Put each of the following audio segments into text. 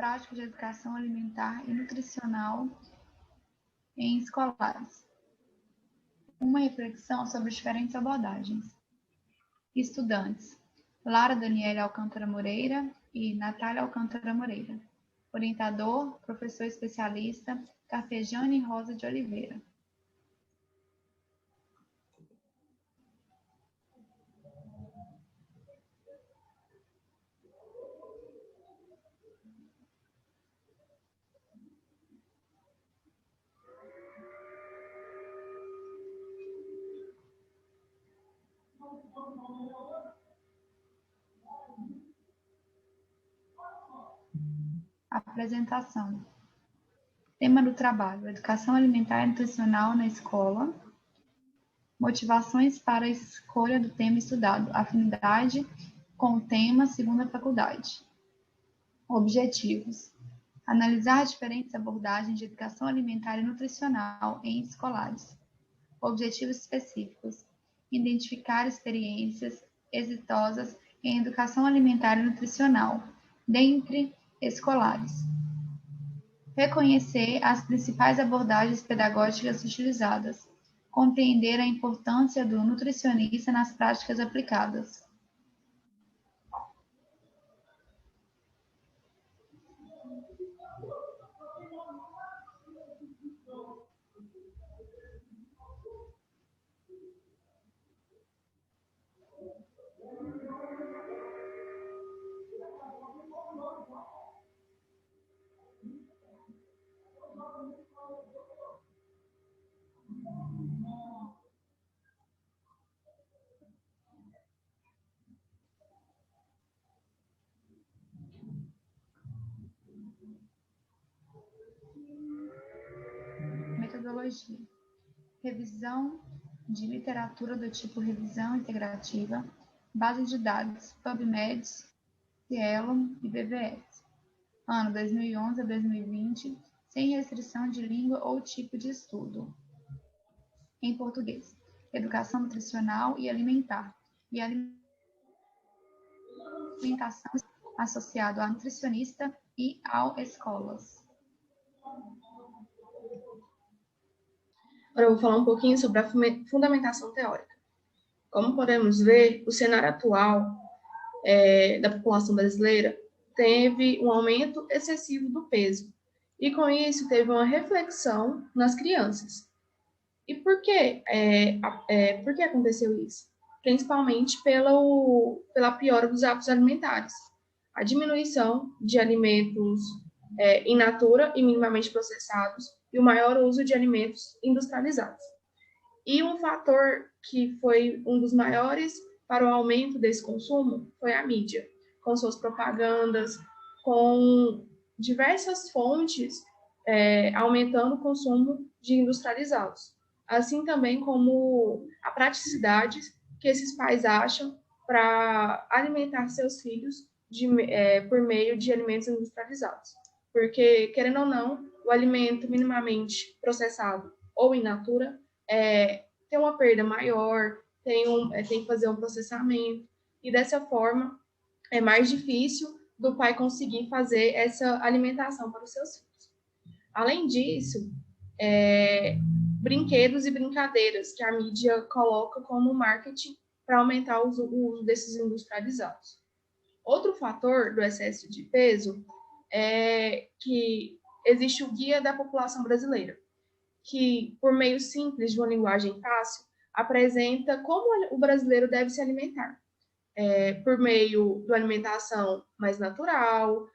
prática de educação alimentar e nutricional em escolares. Uma reflexão sobre diferentes abordagens. Estudantes: Lara Daniele Alcântara Moreira e Natália Alcântara Moreira. Orientador: professor especialista Carpejane Rosa de Oliveira. Apresentação. Tema do trabalho: educação alimentar e nutricional na escola. Motivações para a escolha do tema estudado. Afinidade com o tema, segundo a faculdade. Objetivos: analisar diferentes abordagens de educação alimentar e nutricional em escolares. Objetivos específicos: identificar experiências exitosas em educação alimentar e nutricional, dentre escolares. Reconhecer as principais abordagens pedagógicas utilizadas. Compreender a importância do nutricionista nas práticas aplicadas. Metodologia: revisão de literatura do tipo revisão integrativa, base de dados PubMed, Cielo e BBS. Ano 2011 a 2020, sem restrição de língua ou tipo de estudo. Em português: educação nutricional e alimentar, e alimentação associado a nutricionista e ao escolas. Agora eu vou falar um pouquinho sobre a fundamentação teórica. Como podemos ver, o cenário atual da população brasileira teve um aumento excessivo do peso, e com isso teve uma reflexão nas crianças. E por que aconteceu isso? Principalmente pela piora dos hábitos alimentares, a diminuição de alimentos in natura e minimamente processados, e o maior uso de alimentos industrializados. E um fator que foi um dos maiores para o aumento desse consumo foi a mídia, com suas propagandas, com diversas fontes aumentando o consumo de industrializados. Assim também como a praticidade que esses pais acham para alimentar seus filhos por meio de alimentos industrializados. Porque, querendo ou não, o alimento minimamente processado ou in natura tem uma perda maior, tem que fazer um processamento, e dessa forma é mais difícil do pai conseguir fazer essa alimentação para os seus filhos. Além disso, brinquedos e brincadeiras que a mídia coloca como marketing para aumentar o uso desses industrializados. Outro fator do excesso de peso é que existe o Guia da População Brasileira, que, por meio simples de uma linguagem fácil, apresenta como o brasileiro deve se alimentar, por meio da alimentação mais natural,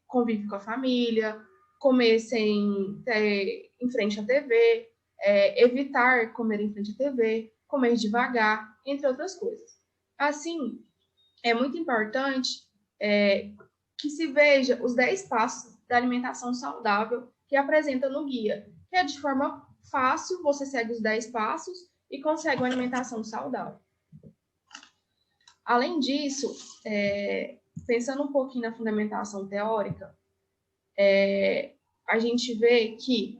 convívio com a família, comer em frente à TV, evitar comer em frente à TV, comer devagar, entre outras coisas. Assim, é muito importante que se veja os 10 passos da alimentação saudável que apresenta no guia, que é de forma fácil, você segue os 10 passos e consegue uma alimentação saudável. Além disso, pensando um pouquinho na fundamentação teórica, a gente vê que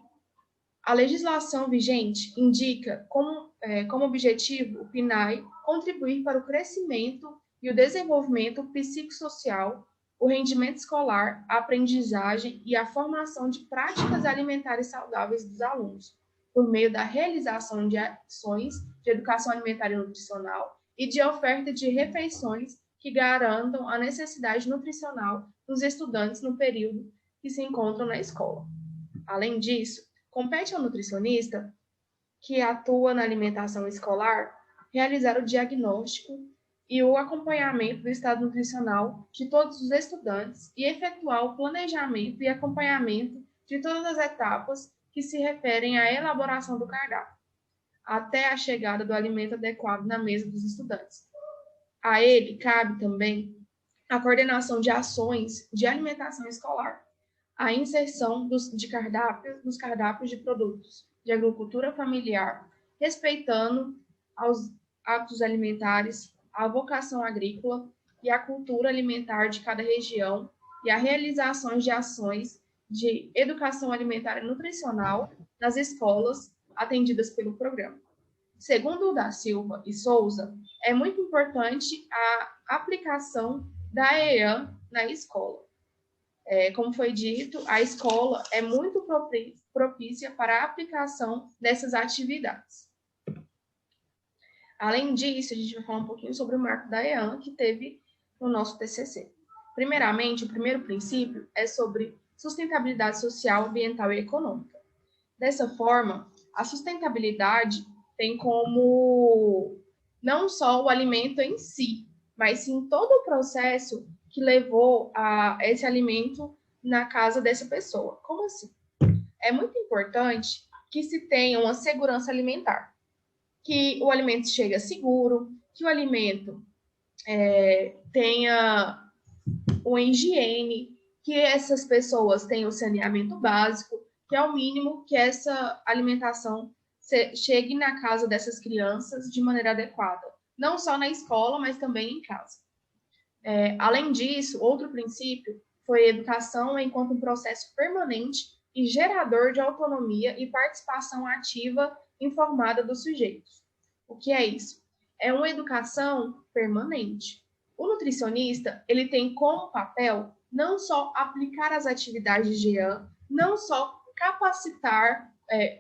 a legislação vigente indica como objetivo o PNAE contribuir para o crescimento e o desenvolvimento psicossocial, o rendimento escolar, a aprendizagem e a formação de práticas alimentares saudáveis dos alunos, por meio da realização de ações de educação alimentar e nutricional e de oferta de refeições que garantam a necessidade nutricional dos estudantes no período que se encontram na escola. Além disso, compete ao nutricionista, que atua na alimentação escolar, realizar o diagnóstico e o acompanhamento do estado nutricional de todos os estudantes e efetuar o planejamento e acompanhamento de todas as etapas que se referem à elaboração do cardápio, até a chegada do alimento adequado na mesa dos estudantes. A ele cabe também a coordenação de ações de alimentação escolar, a inserção nos cardápios de produtos de agricultura familiar, respeitando aos hábitos alimentares, a vocação agrícola e a cultura alimentar de cada região e a realização de ações de educação alimentar e nutricional nas escolas atendidas pelo programa. Segundo o da Silva e Souza, é muito importante a aplicação da EAN na escola. Como foi dito, a escola é muito propícia para a aplicação dessas atividades. Além disso, a gente vai falar um pouquinho sobre o marco da EAN, que teve no nosso TCC. Primeiramente, o primeiro princípio é sobre sustentabilidade social, ambiental e econômica. Dessa forma, a sustentabilidade tem como não só o alimento em si, mas sim todo o processo que levou a esse alimento na casa dessa pessoa. Como assim? É muito importante que se tenha uma segurança alimentar, que o alimento chegue seguro, que o alimento tenha uma higiene, que essas pessoas tenham saneamento básico, que é o mínimo que essa alimentação chegue na casa dessas crianças de maneira adequada, não só na escola, mas também em casa. Além disso, outro princípio foi a educação enquanto um processo permanente e gerador de autonomia e participação ativa informada dos sujeitos. O que é isso? É uma educação permanente. O nutricionista, ele tem como papel não só aplicar as atividades de EAN, não só capacitar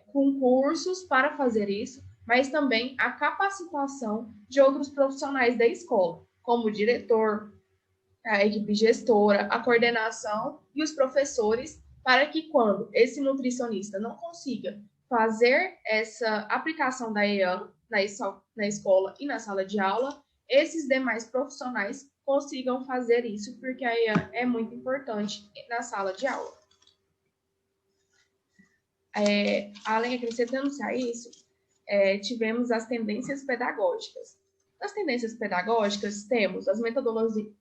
com cursos para fazer isso, mas também a capacitação de outros profissionais da escola, como o diretor, a equipe gestora, a coordenação e os professores, para que quando esse nutricionista não consiga fazer essa aplicação da EAN na escola e na sala de aula, esses demais profissionais consigam fazer isso, porque a EAN é muito importante na sala de aula. Além, acrescentando-se a isso, tivemos as tendências pedagógicas. Nas tendências pedagógicas, temos as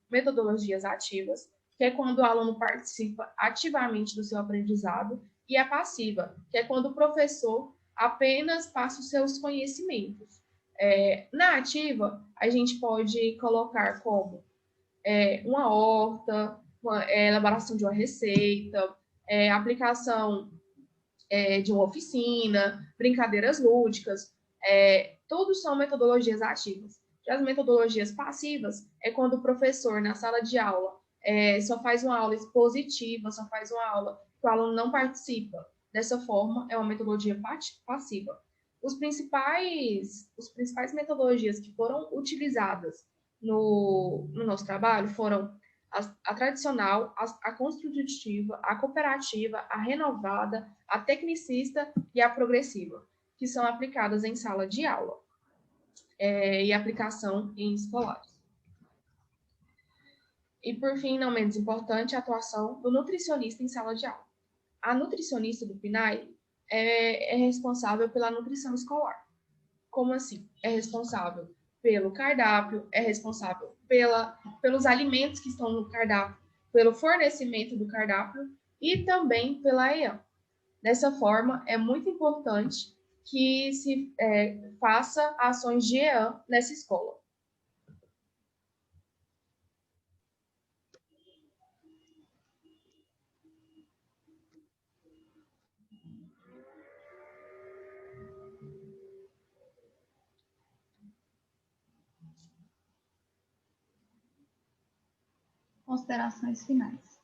metodologias ativas, que é quando o aluno participa ativamente do seu aprendizado, e a passiva, que é quando o professor apenas passa os seus conhecimentos. Na ativa, a gente pode colocar como uma horta, elaboração de uma receita, aplicação de uma oficina, brincadeiras lúdicas, todos são metodologias ativas. Já as metodologias passivas é quando o professor, na sala de aula, só faz uma aula expositiva, só faz uma aula que o aluno não participa. Dessa forma, é uma metodologia passiva. Os principais metodologias que foram utilizadas no nosso trabalho foram a tradicional, a construtiva, a cooperativa, a renovada, a tecnicista e a progressiva, que são aplicadas em sala de aula e aplicação em escolares. E, por fim, não menos importante, a atuação do nutricionista em sala de aula. A nutricionista do PNAE é responsável pela nutrição escolar. Como assim? É responsável pelo cardápio, é responsável pelos alimentos que estão no cardápio, pelo fornecimento do cardápio e também pela EAN. Dessa forma, é muito importante que se faça ações de EAN nessa escola. Considerações finais.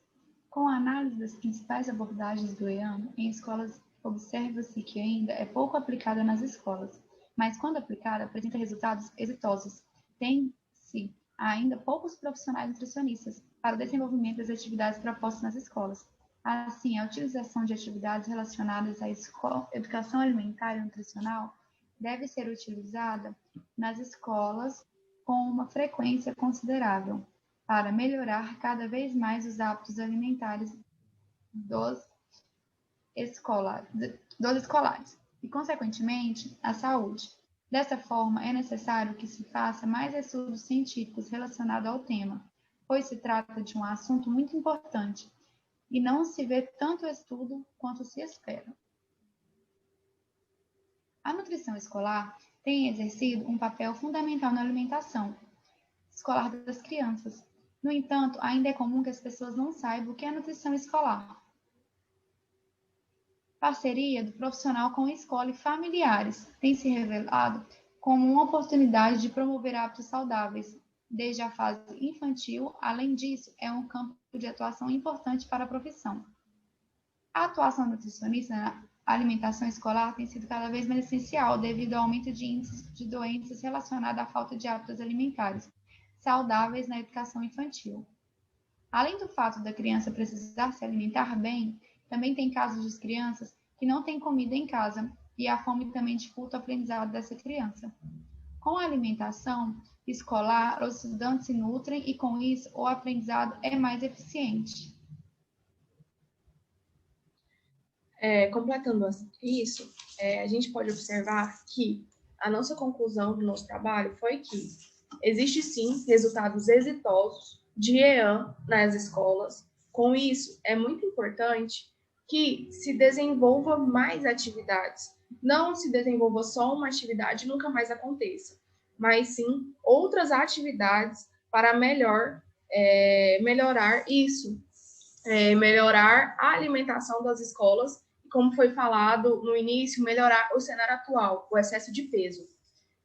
Com a análise das principais abordagens do EAN em escolas, observa-se que ainda é pouco aplicada nas escolas, mas quando aplicada apresenta resultados exitosos. Tem-se ainda poucos profissionais nutricionistas para o desenvolvimento das atividades propostas nas escolas. Assim, a utilização de atividades relacionadas à educação alimentar e nutricional deve ser utilizada nas escolas com uma frequência considerável, para melhorar cada vez mais os hábitos alimentares dos escolares e, consequentemente, a saúde. Dessa forma, é necessário que se faça mais estudos científicos relacionados ao tema, pois se trata de um assunto muito importante e não se vê tanto estudo quanto se espera. A nutrição escolar tem exercido um papel fundamental na alimentação escolar das crianças. No entanto, ainda é comum que as pessoas não saibam o que é nutrição escolar. Parceria do profissional com a escola e familiares tem se revelado como uma oportunidade de promover hábitos saudáveis desde a fase infantil. Além disso, é um campo de atuação importante para a profissão. A atuação nutricionista na alimentação escolar tem sido cada vez mais essencial devido ao aumento de índices de doenças relacionadas à falta de hábitos alimentares saudáveis na educação infantil. Além do fato da criança precisar se alimentar bem, também tem casos de crianças que não têm comida em casa e a fome também dificulta o aprendizado dessa criança. Com a alimentação escolar, os estudantes se nutrem e, com isso, o aprendizado é mais eficiente. Completando isso, a gente pode observar que a nossa conclusão do nosso trabalho foi que existe sim resultados exitosos de EAN nas escolas. Com isso, é muito importante que se desenvolva mais atividades. Não se desenvolva só uma atividade e nunca mais aconteça, mas sim outras atividades para melhorar isso, melhorar a alimentação das escolas, como foi falado no início, melhorar o cenário atual, o excesso de peso.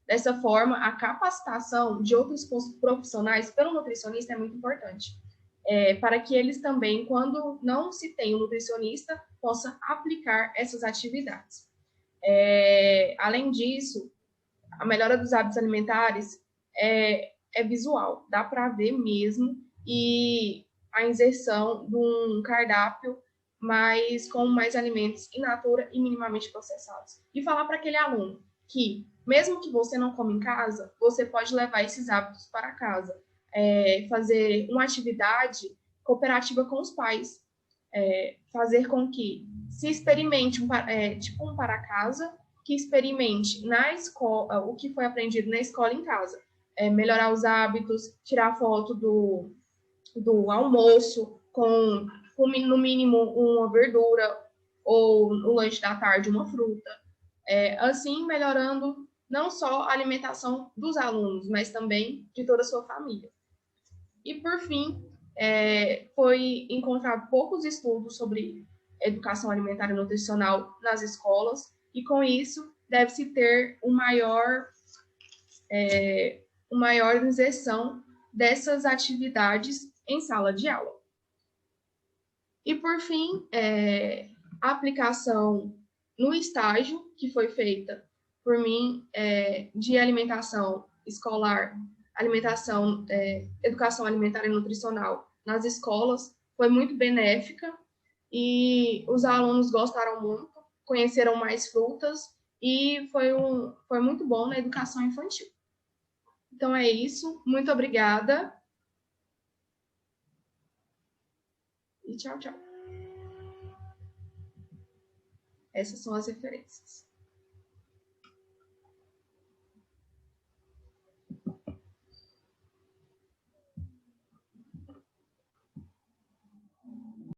Dessa forma, a capacitação de outros profissionais pelo nutricionista é muito importante, para que eles também, quando não se tem um nutricionista, possa aplicar essas atividades. Além disso, a melhora dos hábitos alimentares é visual, dá para ver mesmo, e a inserção de um cardápio com mais alimentos in natura e minimamente processados. E falar para aquele aluno que, mesmo que você não come em casa, você pode levar esses hábitos para casa. Fazer uma atividade cooperativa com os pais. Fazer com que se experimente tipo um para casa, que experimente na escola o que foi aprendido na escola e em casa. Melhorar os hábitos, tirar foto do almoço com no mínimo uma verdura, ou no lanche da tarde uma fruta. Assim, melhorando não só a alimentação dos alunos, mas também de toda a sua família. E, por fim, foi encontrado poucos estudos sobre educação alimentar e nutricional nas escolas, e com isso deve-se ter uma maior inserção dessas atividades em sala de aula. E, por fim, a aplicação no estágio que foi feita por mim de alimentação escolar, educação alimentar e nutricional nas escolas, foi muito benéfica e os alunos gostaram muito, conheceram mais frutas e foi muito bom na educação infantil. Então é isso, muito obrigada e tchau, tchau. Essas são as referências.